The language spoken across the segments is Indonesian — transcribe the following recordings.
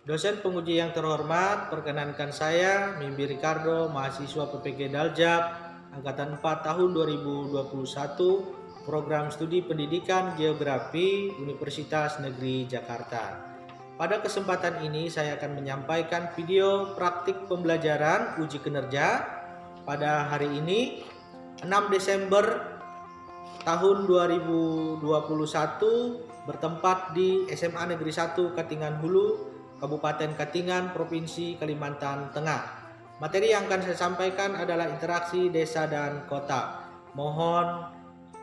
Dosen penguji yang terhormat, perkenankan saya, Mimbi Ricardo, mahasiswa PPG Daljab, Angkatan 4 tahun 2021, Program Studi Pendidikan Geografi, Universitas Negeri Jakarta. Pada kesempatan ini saya akan menyampaikan video praktik pembelajaran uji kinerja pada hari ini, 6 Desember tahun 2021, bertempat di SMA Negeri 1 Katingan Hulu, Kabupaten Katingan, Provinsi Kalimantan Tengah. Materi yang akan saya sampaikan adalah interaksi desa dan kota. Mohon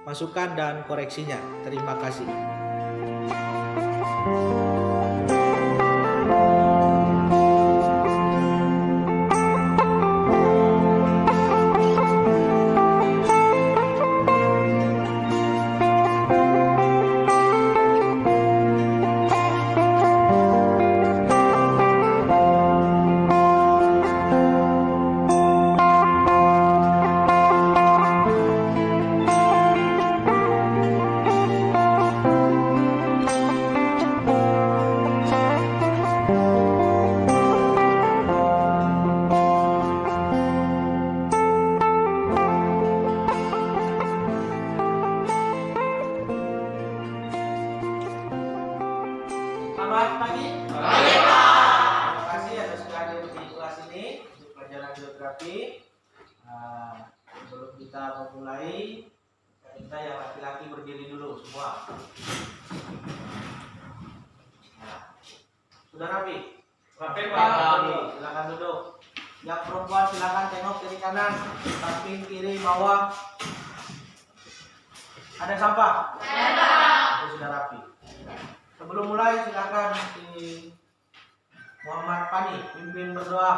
masukan dan koreksinya. Terima kasih. Selamat pagi. Pagi, Pak. Terima kasih atas hadir di kelas ini untuk pelajaran geografi. Sebelum kita memulai, kita yang laki-laki berdiri dulu semua. Sudah rapi? Rapi, Pak. Silakan duduk. Yang perempuan silakan tengok kiri kanan, samping kiri bawah. Ada sampah? Ada. Itu sudah rapi. Sebelum mulai silakan si Muhammad Pani pimpin berdoa.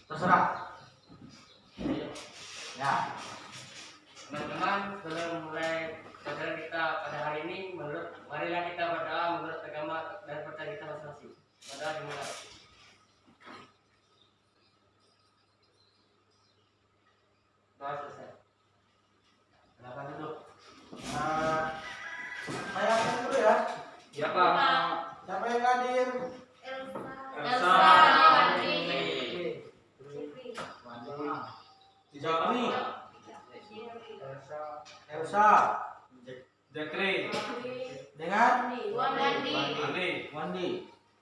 Terserah. Ya. Teman-teman, sebelum mulai pelajaran kita pada hari ini, marilah kita berdoa menurut agama dan percaya kita masing-masing. Berdoa dimulai. Doa selesai. Silakan duduk. Saya akan dulu ya. Ya, Pak. Siapa yang hadir? Elsa. Dijawab. Elsa. Zakri. Dengan Wandi. Wandi.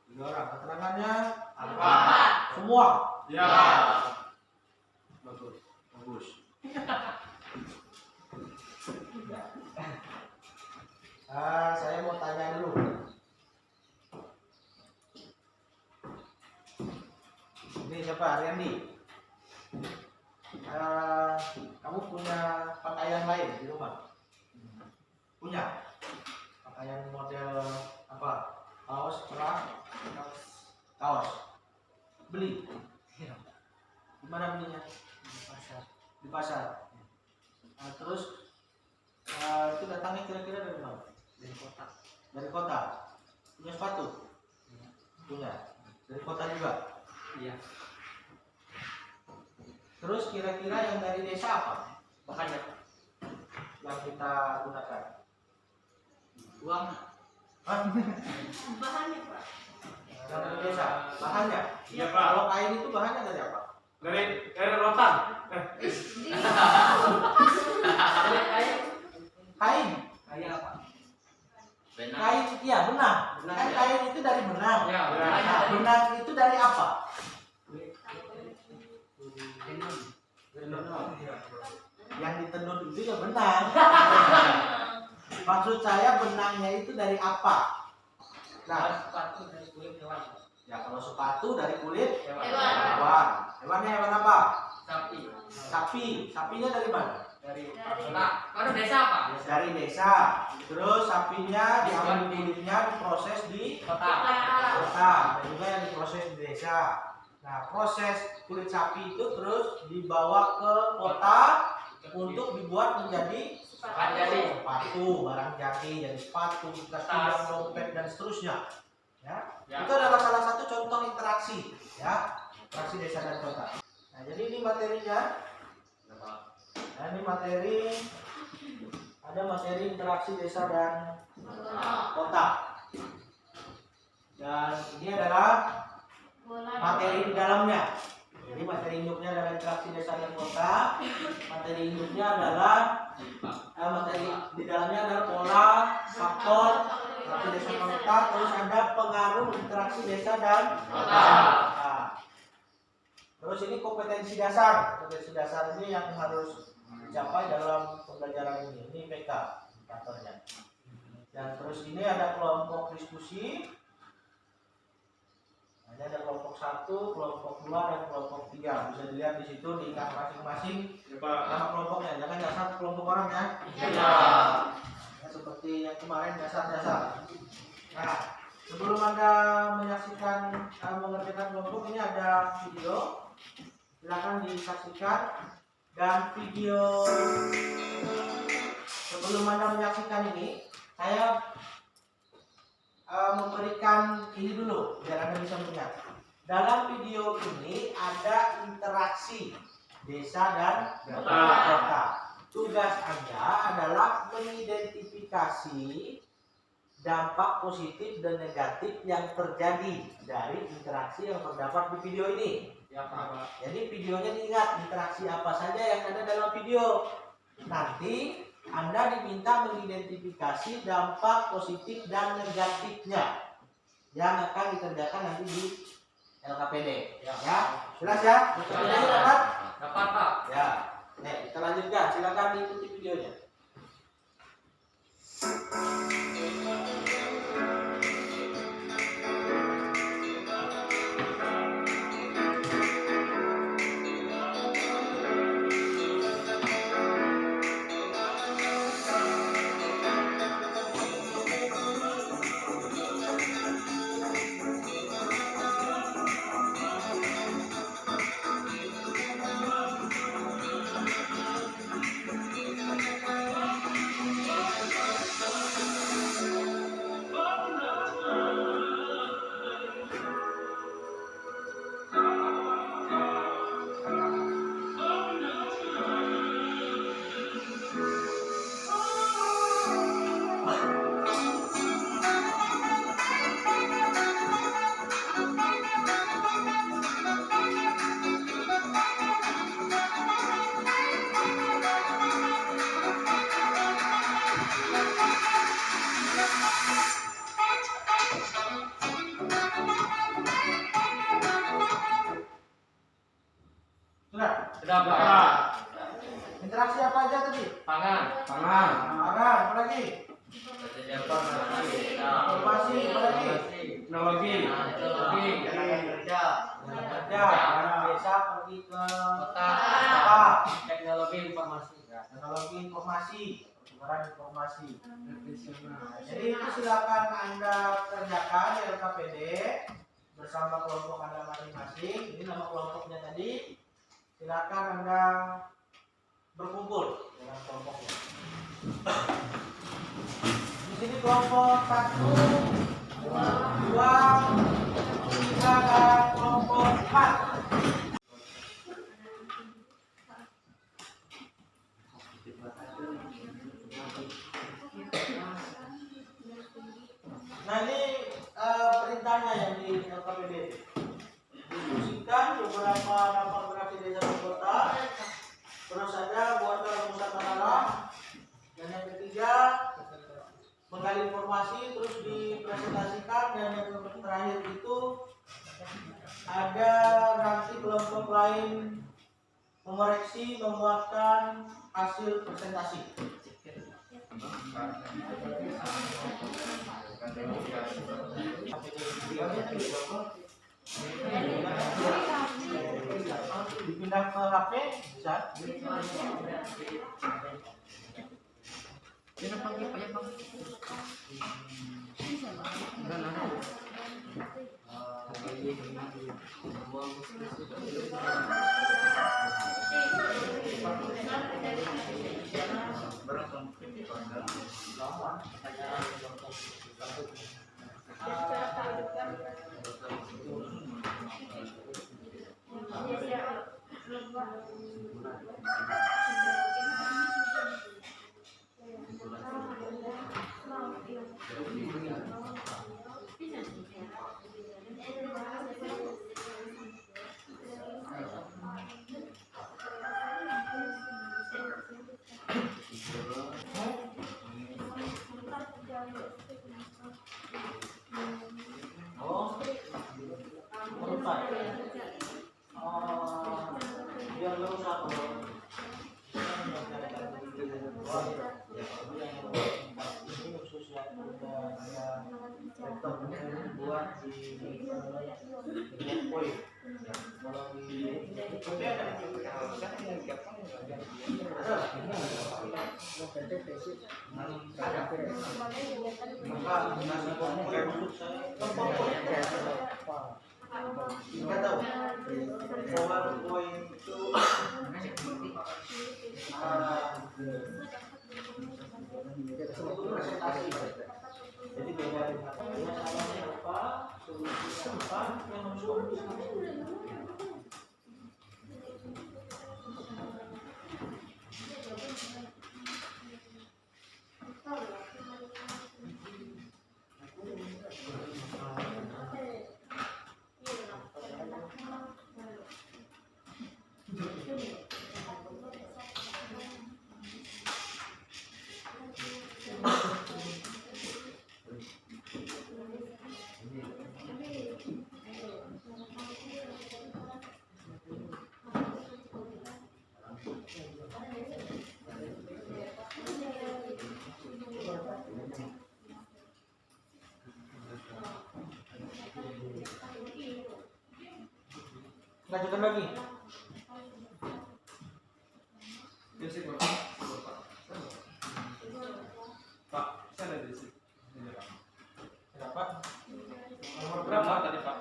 3 orang. Keterangannya Apa? semua. Ya. Bagus. Saya mau tanya dulu. Ini siapa? Ariandi. Kamu punya pakaian lain di rumah? Punya? Pakaian model apa? Kaos, celana? Kaos. Beli? Di mana belinya? Di pasar. Terus itu datangnya kira-kira dari mana? Dari kota. Dari kota. Punya sepatu? Punya. Dari kota juga? Iya. Terus kira-kira yang dari desa apa? Makanya Yang kita gunakan? uang. Hah? Bahannya, Pak. Yang dari desa? Bahannya? Iya, Pak. Kalau kain itu bahannya dari apa? Dari rotan. Kain? Kayak apa? Kain, iya benang. Benang, Kan ya. kain itu dari benang. Ya, Nah, benang itu dari apa? Yang ditenun itu ya benang. Maksud saya benangnya itu dari apa? Nah, sepatu dari kulit hewan. ya kalau sepatu dari kulit Hewan. hewan. Hewannya hewan apa? Sapi. Sapi. Sapinya dari mana? Dari kota. Mana desa apa? Dari desa. Terus sapinya diambil kulitnya diproses di Kota. kota. Dan juga yang diproses di desa. Nah, proses kulit sapi itu terus dibawa ke kota untuk dibuat menjadi sepatu, barang jadi sepatu, tas pinggang, dompet dan seterusnya. Ya. Itu adalah salah satu contoh interaksi, ya, interaksi desa dan kota. Nah, jadi ini materinya. Nah, ini materi, ada materi interaksi desa dan kota. Dan ini adalah materi di dalamnya. Jadi materi induknya adalah interaksi desa dan kota. Materi induknya adalah materi di dalamnya adalah pola, faktor, interaksi desa dan kota. Terus ada pengaruh interaksi desa dan kota. Nah, terus ini kompetensi dasar. Kompetensi dasar ini yang harus dicapai dalam pembelajaran ini. Ini PK indikatornya. Dan terus ini ada kelompok diskusi. Ini ada kelompok 1, kelompok 2, dan kelompok 3. Bisa dilihat di situ diikat masing-masing nama kelompoknya. Jangan dasar kelompok orang ya. Ya, seperti yang kemarin dasar-dasar. Nah, sebelum Anda menyaksikan mengerjakan kelompok ini ada video. Silakan disaksikan. Dan video sebelum Anda menyaksikan ini, saya memberikan ini dulu biar Anda bisa melihat. Dalam video ini ada interaksi desa dan kota. Tugas Anda adalah mengidentifikasi dampak positif dan negatif yang terjadi dari interaksi yang terdapat di video ini. Ya, Pak. Jadi videonya diingat interaksi apa saja yang ada dalam video. Nanti Anda diminta mengidentifikasi dampak positif dan negatifnya yang akan dikerjakan nanti di LKPD. Ya, jelas ya? LKPD dapat? Dapat, Pak. Ya. Nih, kita lanjutkan. Silakan diikuti videonya. Sudah, Pak. Interaksi apa aja tadi? Pangan. Apa lagi? Informasi, apa lagi? Teknologi. Kerja, desa pergi ke Kota. Teknologi informasi. Teknologi informasi, pertukaran informasi. Jadi itu silakan Anda kerjakan di LKPD bersama kelompok Anda masing-masing. Ini nama kelompoknya tadi. Silakan Anda berkumpul dengan kelompoknya. Di sini kelompok 1, 2, 3 dan kelompok 4. Nah ini perintahnya yang di LKPD. Diskusikan beberapa dampak interaksi desa dan kota. Terus ada buatkan rumusan masalah. Dan yang ketiga menggali informasi terus dipresentasikan. Dan yang terakhir itu ada nanti kelompok lain mengoreksi, memuatkan hasil presentasi. Dipindah ke HP bisa. Yan ang pag-ipa yan, Bang. Wala na. Oh, berempat. Biar nggak usah ini khusus yang udah ada laptop buat di poin. Kalau di nggak tahu PowerPoint itu presentasi. Jadi beda masalahnya apa, solusinya apa, yang harus kamu lanjutkan lagi. Pak, saya ada di sini. Kenapa? Nomor Berapa berapa? tadi Pak?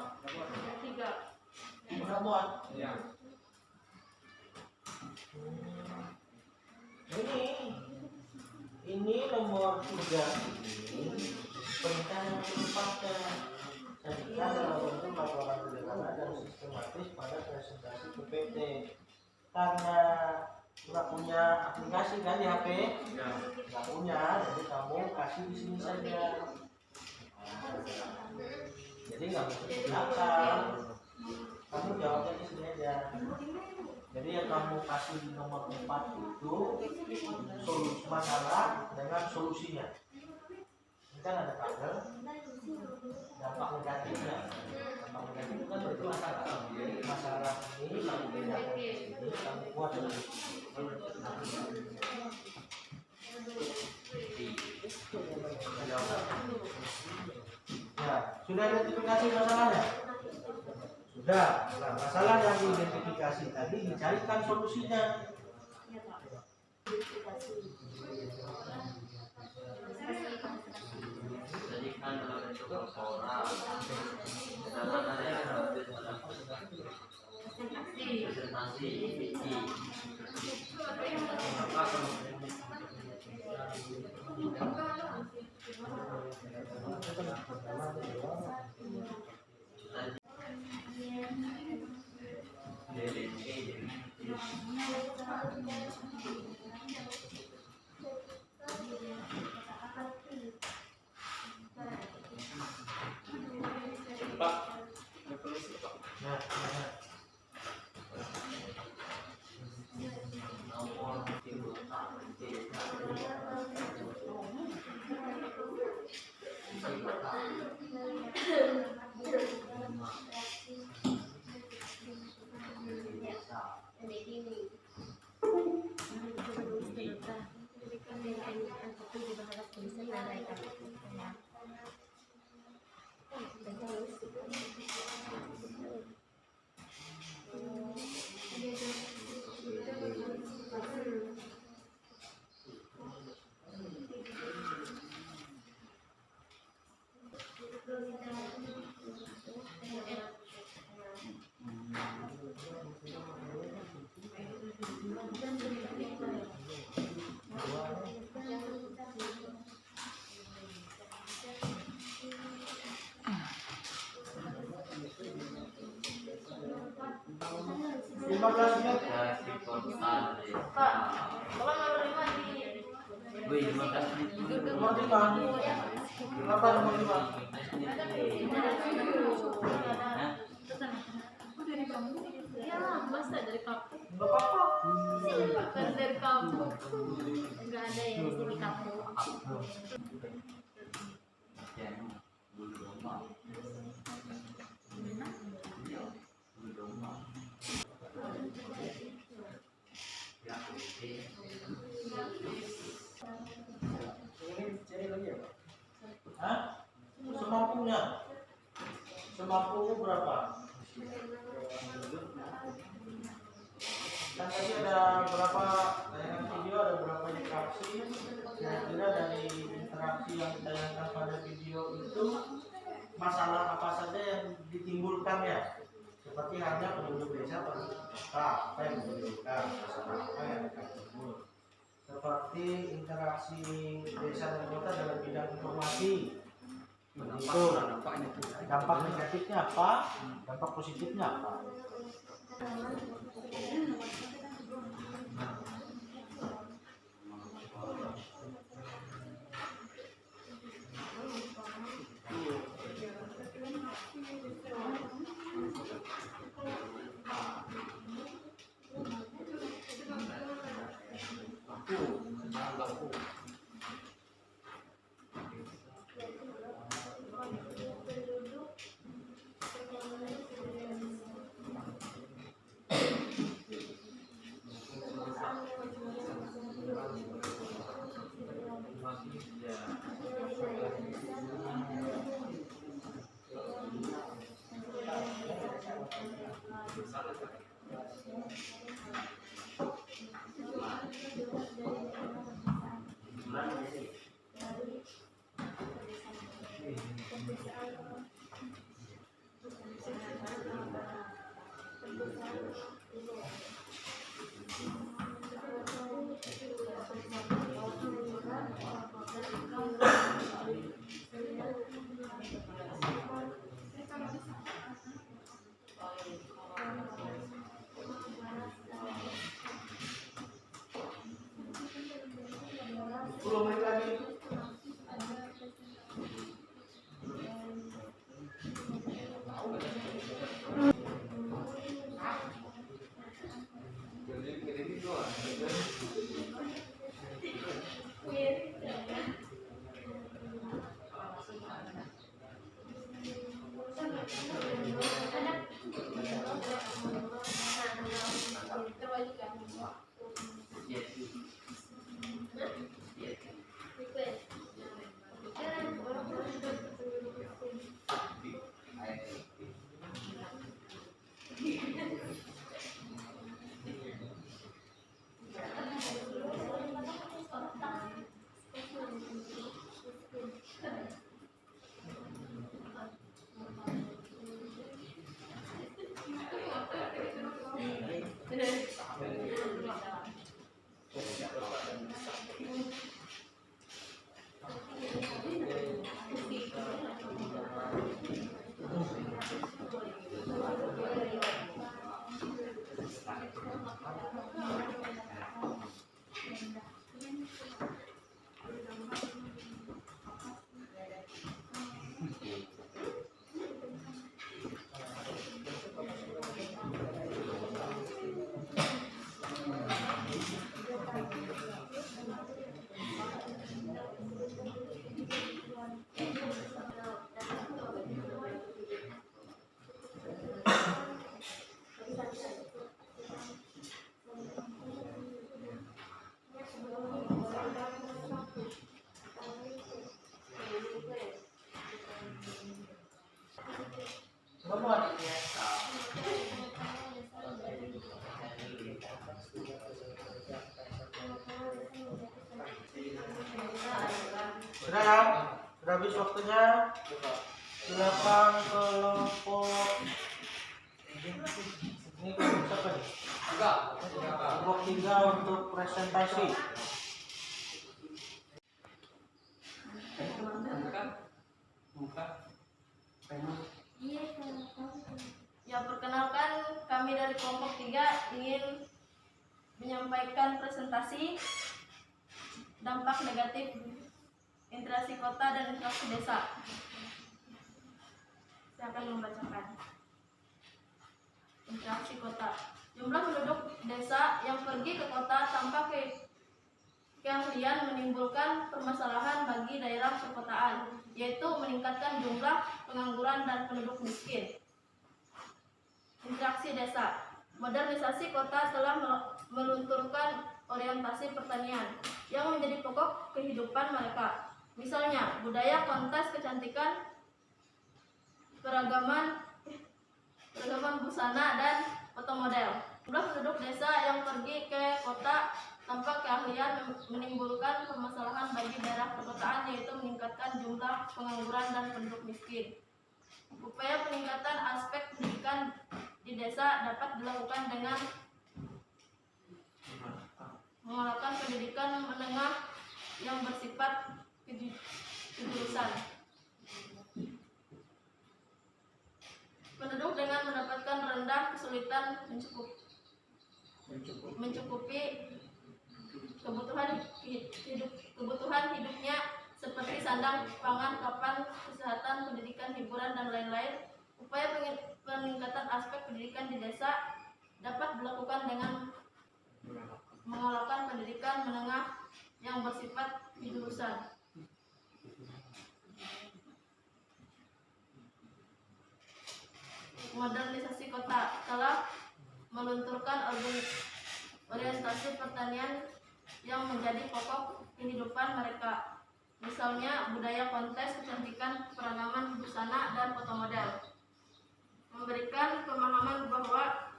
Pertemuan. Ya. Ini nomor 3 ini perintah yang keempatnya. Saya dalam bentuk laporan sederhana dan sistematis pada presentasi PPT. Karena nggak punya aplikasi kan di HP, Ya. nggak punya, jadi kamu kasih di sini saja. Jadi nggak mesti di belakang, kamu jawabnya di sini aja. Jadi yang kamu kasih di nomor 4 itu solusi masalah dengan solusinya. Ini kan ada tabel dampak negatifnya. Dampak negatif itu kan berarti masalah. Masalah ini kamu pindahkan ke sini, kamu buat lagi. Ya, sudah identifikasi masalahnya? Sudah. Nah, masalah yang diidentifikasi tadi dicarikan solusinya. Jadi kan dalam bentuk laporan, sederhananya presentasi PPT. Pak, revolusi Pak. Nah, Nomor 3. 15 menit. Kasih kota desa. Pak, Bapak nomor 5 di Wih, 15 menit. Nomor 5. Kenapa nomor 5? Hah? ya, masa dari kampung. Enggak apa-apa. Bukan dari kampung. Enggak ada yang di sini kampung. Ya, bulu domba. Iya, bulu domba. Ya, oke. Cari lagi ya, Pak? Hah? Semampunya. Semampumu berapa? Kan tadi ada berapa tayangan video, ada berapa interaksi. Kira-kira dari interaksi yang ditayangkan pada video itu masalah apa saja yang ditimbulkan ya? Seperti halnya penduduk desa apa yang ditimbulkan, masalah apa yang akan timbul. Seperti interaksi desa dan kota dalam bidang informasi. Itu dampak negatifnya apa, dampak positifnya apa. Sudah ya? Sudah habis waktunya. Silakan kelompok ini kelompok siapa nih? Kelompok 3 untuk presentasi. Ya, perkenalkan kami kami dari kelompok 3 ingin menyampaikan presentasi dampak negatif interaksi kota dan interaksi desa. Saya akan membacakan. Interaksi kota. Jumlah penduduk desa yang pergi ke kota tanpa keahlian menimbulkan permasalahan bagi daerah perkotaan, yaitu meningkatkan jumlah pengangguran dan penduduk miskin. Interaksi desa. Modernisasi kota telah melunturkan orientasi pertanian yang menjadi pokok kehidupan mereka. Misalnya, budaya kontes kecantikan, peragaman busana, dan foto model. Jumlah penduduk desa yang pergi ke kota tanpa keahlian menimbulkan permasalahan bagi daerah perkotaan, yaitu meningkatkan jumlah pengangguran dan penduduk miskin. Upaya peningkatan aspek pendidikan di desa dapat dilakukan dengan mengalahkan pendidikan menengah yang bersifat kejurusan. Penduduk dengan mendapatkan rendah kesulitan mencukupi kebutuhan hidupnya seperti sandang, pangan, papan, kesehatan, pendidikan, hiburan, dan lain-lain. Upaya peningkatan aspek pendidikan di desa dapat dilakukan dengan mengalahkan pendidikan menengah yang bersifat kejurusan. Modernisasi kota telah melunturkan orientasi pertanian yang menjadi pokok kehidupan mereka. Misalnya, budaya kontes kecantikan, peragaman busana, dan foto model. Memberikan pemahaman bahwa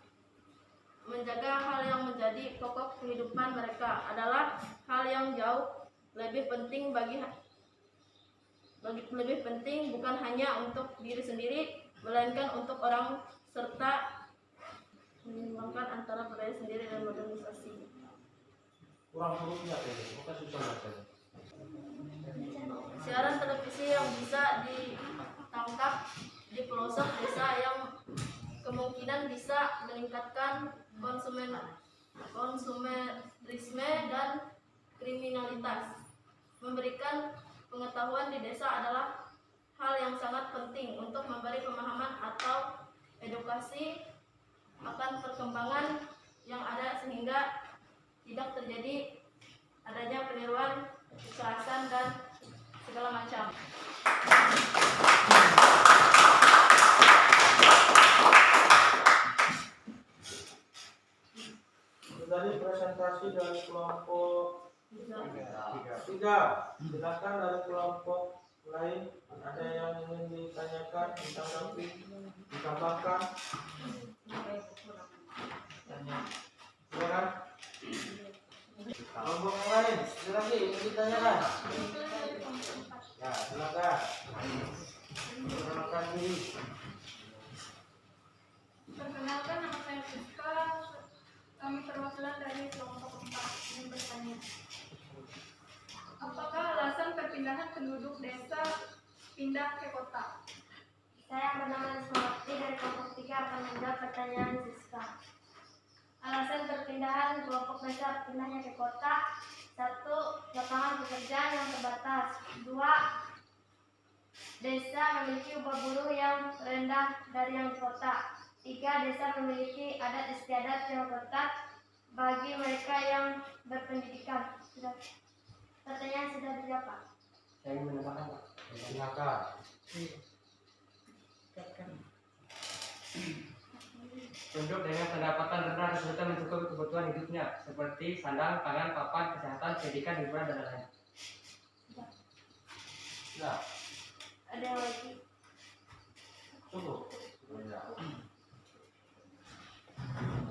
menjaga hal yang menjadi pokok kehidupan mereka adalah hal yang jauh lebih penting lebih penting bukan hanya untuk diri sendiri, melainkan untuk orang, serta menyeimbangkan antara budaya sendiri dan modernisasi. Kurang hurufnya bukan susah baca. Siaran televisi yang bisa ditangkap di pelosok desa yang kemungkinan bisa meningkatkan konsumerisme dan kriminalitas. Memberikan pengetahuan di desa adalah hal yang sangat penting untuk memberi pemahaman atau edukasi akan perkembangan yang ada sehingga tidak terjadi adanya peniruan, kekerasan, dan segala macam. Dari presentasi dari kelompok 3. Silakan dari kelompok lain, ada yang ingin ditanyakan, ditanggapi, ditambahkan? Silakan. Kelompok yang lain, silakan ingin ditanyakan. Ya, silakan. Perkenalkan diri. Perkenalkan, nama saya Siska. Kami perwakilan dari kelompok 4 yang bertanya. Apakah alasan perpindahan penduduk desa pindah ke kota? Saya bernama Rismawati dari kelompok 3 akan menjawab pertanyaan Siska. Alasan perpindahan kelompok desa pindahnya ke kota: 1. Lapangan pekerjaan yang terbatas. 2. Desa memiliki upah buruh yang rendah dari yang di kota. 3. Desa memiliki adat istiadat yang ketat bagi mereka yang berpendidikan. Pertanyaan sudah dijawab, Pak. Saya ingin menambahkan, Pak. Silakan. Penduduk dengan pendapatan rendah kesulitan mencukupi kebutuhan hidupnya seperti sandang, pangan, papan, kesehatan, pendidikan, hiburan, dan lain-lain. Ya, Ada yang lagi? cukup.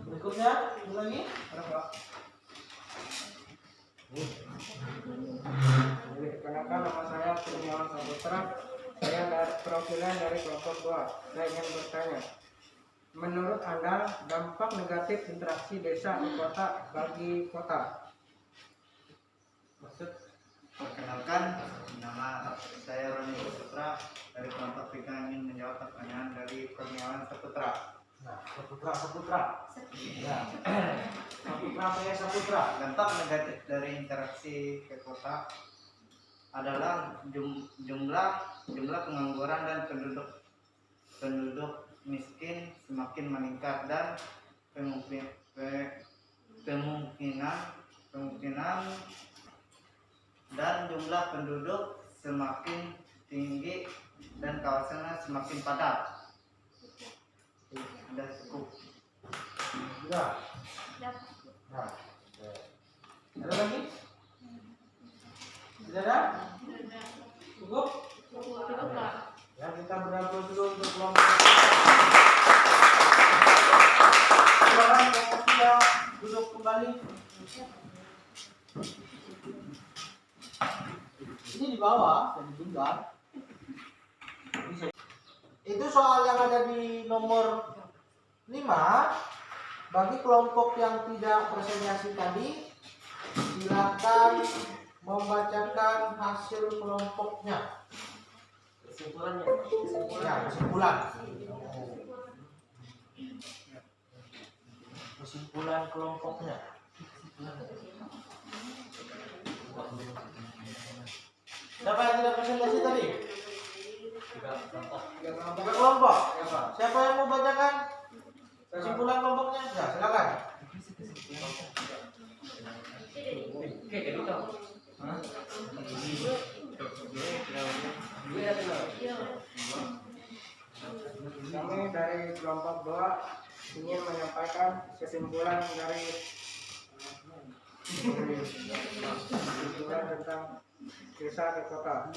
Berikutnya, ada lagi? Ada Pak. Perkenalkan, nama saya Kurniawan Saputra. Saya dari perwakilan dari kelompok 2. Saya ingin bertanya, menurut Anda dampak negatif interaksi desa ke kota bagi kota? Maksud? Perkenalkan, nama saya Roni Saputra dari kelompok 3 ingin menjawab pertanyaan dari Kurniawan Saputra. Nah, Saputra. Ya. Saputra PS Saputra. Dampak negatif dari interaksi ke kota adalah jumlah pengangguran dan penduduk miskin semakin meningkat dan kemungkinan dan jumlah penduduk semakin tinggi dan kawasannya semakin padat. Ada cukup. Sudah. Nah. Ada lagi? Tidak ada? Cukup? Cukup, Pak. Ya, kita berangkat dulu untuk kelompok. Silakan kelompok 3 duduk kembali. Ini di bawah, jadi tunggal. Itu soal yang ada di nomor 5. Bagi kelompok yang tidak presentasi tadi, silakan membacakan hasil kelompoknya. Kesimpulannya. Ya, kesimpulan kelompoknya. Siapa yang tidak presentasi tadi? 3 kelompok. Siapa yang mau bacakan kesimpulan kelompoknya? Ya, silakan. Oke, jadi toh. Kami dari kelompok 2 ingin menyampaikan kesimpulan tentang desa ke kota.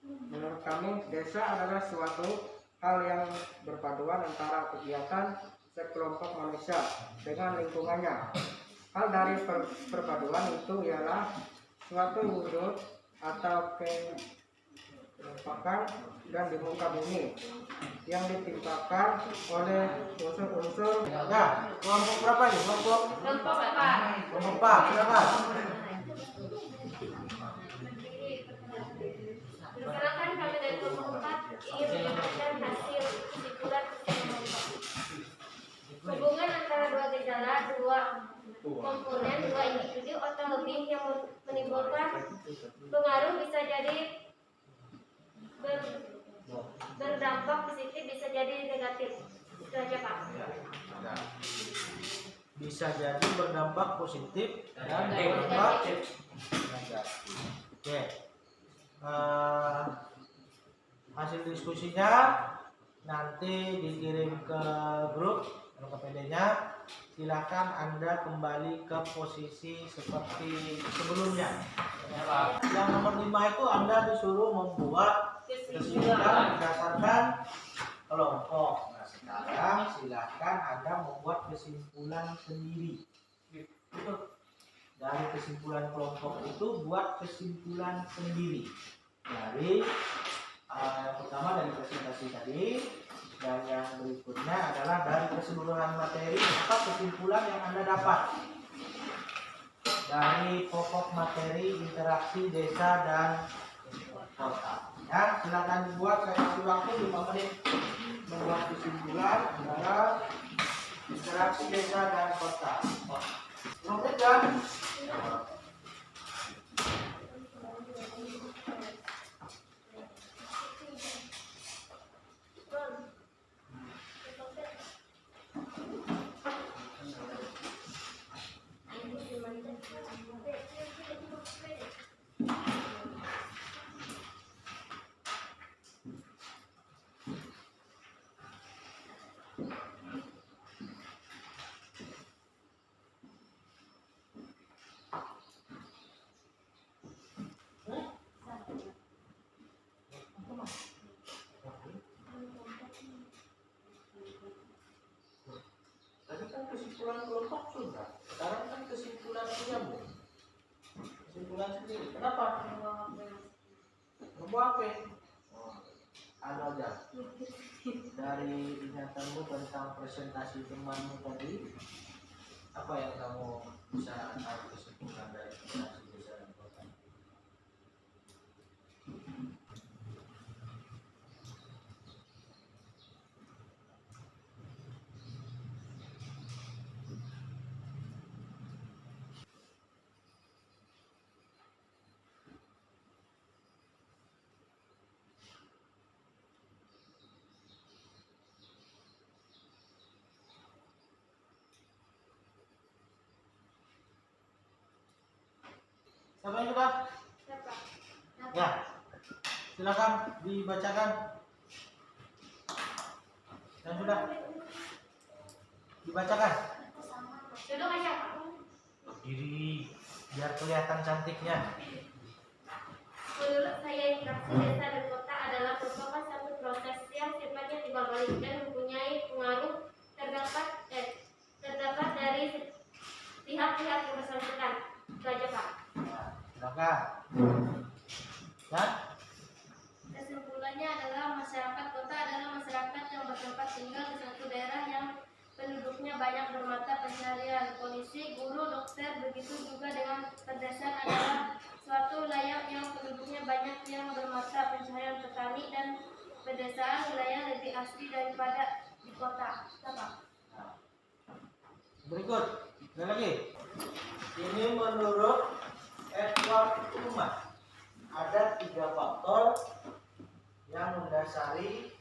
Menurut kami, desa adalah suatu hal yang berpaduan antara kegiatan sekelompok manusia dengan lingkungannya. Hal dari perpaduan itu ialah suatu wujud atau kekompakan dan di muka bumi yang ditimpakan oleh unsur-unsur. Ya, kelompok berapa ini? Kelompok Kelompok, Pak. 4, silakan. Perkenalkan, kami dari kelompok 4 ingin menyampaikan hasil kesimpulan kelompok. Hubungan antara dua gejala, dua komponen, dua individu atau lebih yang menimbulkan pengaruh bisa jadi berdampak positif, bisa jadi negatif. Itu aja, Pak. Bisa jadi berdampak positif dan berdampak negatif. Oke. Hasil diskusinya nanti dikirim ke grup atau ke PD-nya. Silakan Anda kembali ke posisi seperti sebelumnya. Yang nomor 5 itu Anda disuruh membuat kesimpulan berdasarkan kelompok. Nah, sekarang silakan Anda membuat kesimpulan sendiri. Dari kesimpulan kelompok itu buat kesimpulan sendiri. Dari yang pertama dari presentasi tadi, dan yang berikutnya adalah dari keseluruhan materi apa kesimpulan yang Anda dapat dari pokok materi interaksi desa dan kota. Ya, silakan dibuat, saya kasih waktu 5 menit membuat kesimpulan antara interaksi desa dan kota. Menit kan? Tadi kan kesimpulan kelompok sudah, sekarang kan kesimpulan kamu. Kesimpulan sendiri. Kenapa? Kamu apa? Anu aja. Dari ingatanmu tentang presentasi temanmu tadi, apa yang kamu bisa tahu kesimpulan dari presentasi desa dan kota? Siapa yang sudah? Siapa? Ya, silakan dibacakan. Yang sudah dibacakan. Duduk aja. Berdiri, biar kelihatan cantiknya. Menurut saya, interaksi desa dan kota adalah merupakan satu proses yang sifatnya timbal balik dan mempunyai pengaruh terdapat dari pihak-pihak yang bersangkutan. Itu aja, Pak. Ya, silakan. Ya, Kesimpulannya adalah masyarakat kota adalah masyarakat yang bertempat tinggal di suatu daerah yang penduduknya banyak bermata pencaharian. Polisi, guru, dokter, begitu juga dengan pedesaan adalah suatu wilayah yang penduduknya banyak yang bermata pencaharian. Petani dan pedesaan wilayah lebih asli daripada di kota. Apa? berikut. Ada lagi. Ini menurut Edward Human ada 3 faktor yang mendasari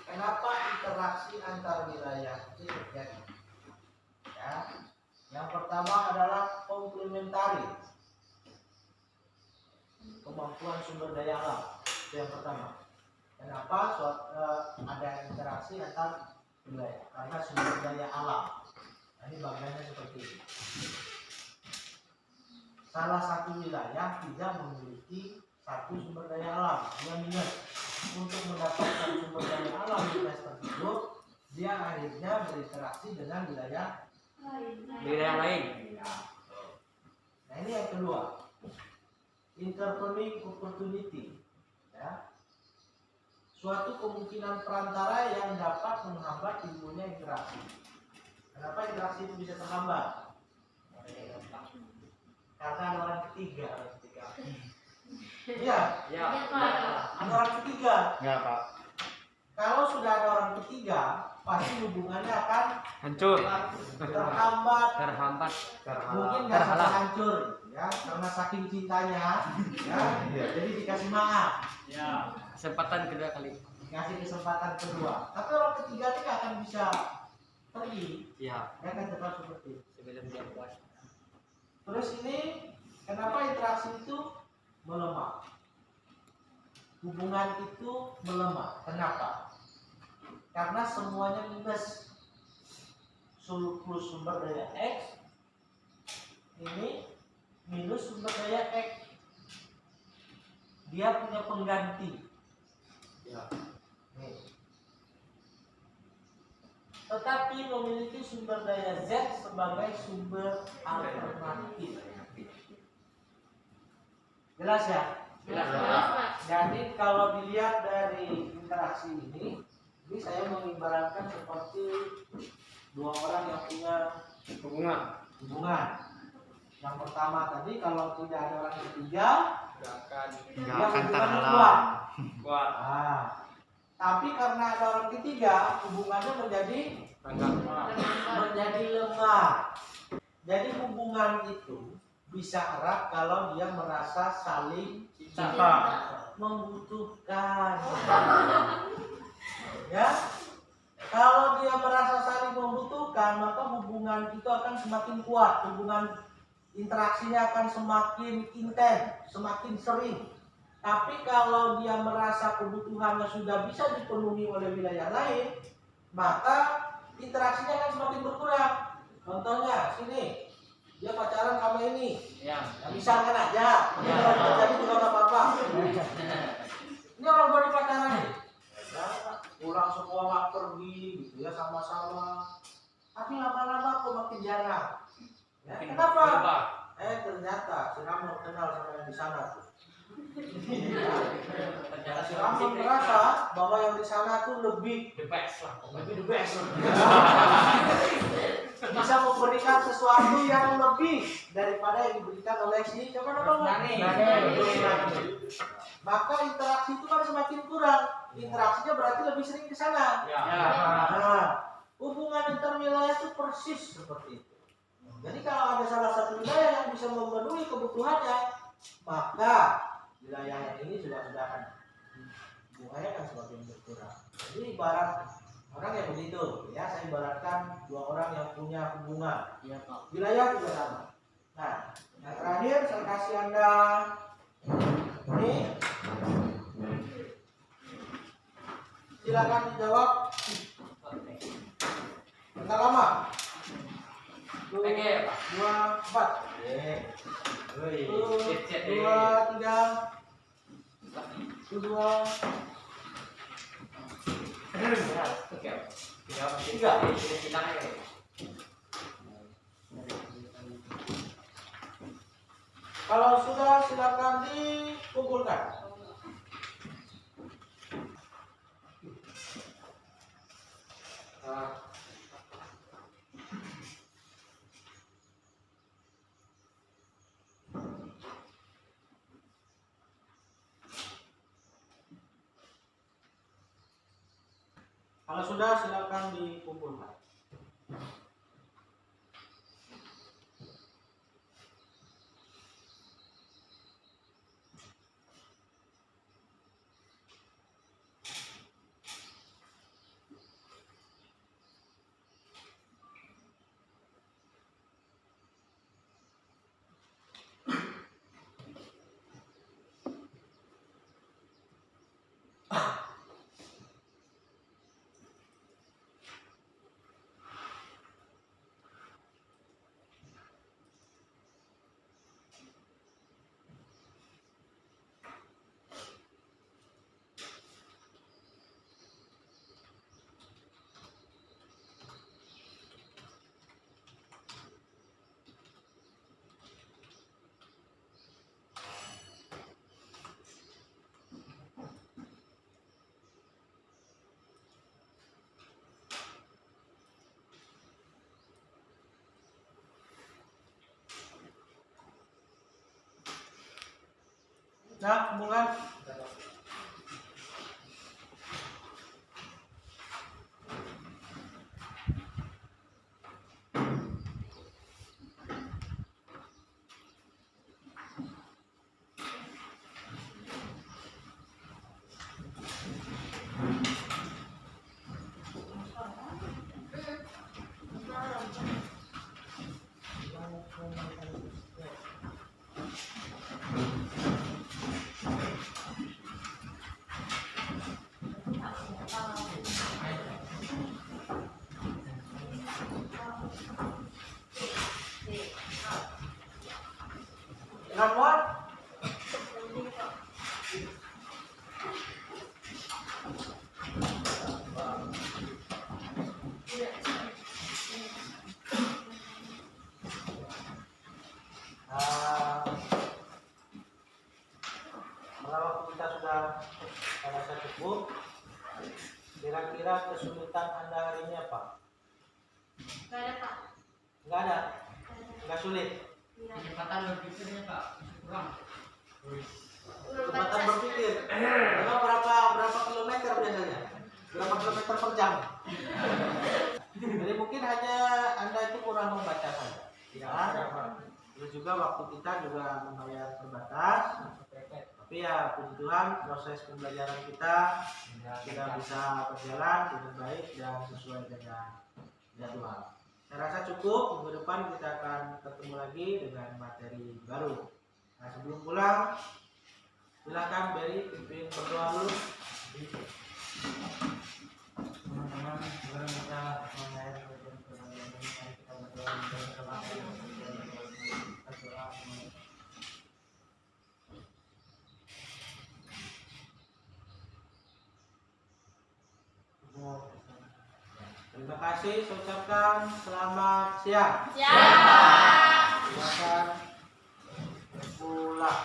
kenapa interaksi antar wilayah itu terjadi. Ya. Yang pertama adalah komplementari, kemampuan sumber daya alam. Itu yang pertama. Kenapa ada interaksi antar wilayah? Karena sumber daya alam. Nah, ini bagiannya seperti ini. Salah satu wilayah tidak memiliki satu sumber daya alam. Dia minus. Untuk mendapatkan sumber daya alam di wilayah tersebut, dia akhirnya berinteraksi dengan wilayah lain. Nah, ini yang kedua, intervening opportunity. Ya. Suatu kemungkinan perantara yang dapat menghambat timbulnya interaksi. Kenapa interaksi itu bisa terhambat? Karena ada orang ketiga. Iya, Ya. ada orang ketiga. Ya, Pak. Kalau sudah ada orang ketiga, pasti hubungannya akan Hancur. terhambat. Mungkin nggak sampai hancur, ya, karena saking cintanya, ya, jadi dikasih maaf. Ya. Kesempatan kedua kali. Dikasih kesempatan kedua. Tapi orang ketiga ini nggak akan bisa pergi. Ya. Dia akan tetap seperti itu. Sebelum dia puas. Terus ini kenapa interaksi itu melemah? Hubungan itu melemah. Kenapa? Karena semuanya minus. Plus sumber daya X ini minus sumber daya X. Dia punya pengganti. Ya. Nih. Tetapi memiliki sumber daya Z sebagai sumber alternatif. Jelas ya? Jelas, Pak. Jadi kalau dilihat dari interaksi ini saya mengibaratkan seperti 2 orang yang punya hubungan. Yang pertama tadi kalau tidak ada orang ketiga, dia hubungannya kuat. Nah, tapi karena ada orang ketiga, hubungannya menjadi lemah. Jadi hubungan itu bisa erat kalau dia merasa saling membutuhkan. Ya, kalau dia merasa saling membutuhkan, maka hubungan itu akan semakin kuat. Hubungan interaksinya akan semakin intens, semakin sering. Tapi kalau dia merasa kebutuhannya sudah bisa dipenuhi oleh wilayah lain, maka interaksinya akan semakin berkurang. Contohnya sini, dia pacaran sama ini, Ya. misalkan aja, jadi juga nggak apa-apa. Ini orang baru pacaran nih, ya, pulang sekolah pergi, gitu ya sama-sama. Tapi lama-lama kok makin jarang. Ya, kenapa? Ternyata si Ramon kenal sama yang di sana tuh. Si Ramon merasa bahwa yang di sana tuh lebih The best lah. the best. Bisa memberikan sesuatu yang lebih daripada yang diberikan oleh si siapa namanya? Maka interaksi itu kan semakin kurang. Interaksinya berarti lebih sering ke sana. Ya. Nah, hubungan antar wilayah itu persis seperti itu. Jadi kalau ada salah satu wilayah yang bisa memenuhi kebutuhannya, maka wilayah yang ini sudah akan hubungannya akan semakin berkurang. Jadi ibarat orang yang begitu, ya saya ibaratkan 2 orang yang punya hubungan. Iya, Pak. Wilayah juga sama. Nah, yang terakhir saya kasih Anda ini. Silakan dijawab. Berapa lama? 2, 4. Woi, 2, cek 3. 2. Tiga. Kalau sudah silakan dikumpulkan. Kalau sudah silakan dikumpulkan. Nah, kumpulkan. Nomor kalau kita sudah merasa cukup, kira-kira kesulitan Anda hari ini apa? Gak ada Pak. Enggak ada? Enggak sulit? Kecepatan berpikirnya Pak kurang. Kecepatan berpikir. Memang berapa kilometer biasanya? Berapa kilometer per jam? Jadi mungkin hanya Anda itu kurang membaca saja. Ya. Terus juga waktu kita juga membayar terbatas. Tapi ya puji Tuhan proses pembelajaran kita sudah bisa berjalan dengan baik dan sesuai dengan jadwal. Saya rasa cukup, minggu depan kita akan ketemu lagi dengan materi baru. Nah, sebelum pulang, silakan Berry pimpin berdoa dulu. Teman-teman, sebelum kita mengakhiri pembelajaran ini, mari kita berdoa bersama-sama. Terima kasih, saya ucapkan selamat siang. Silakan pulang.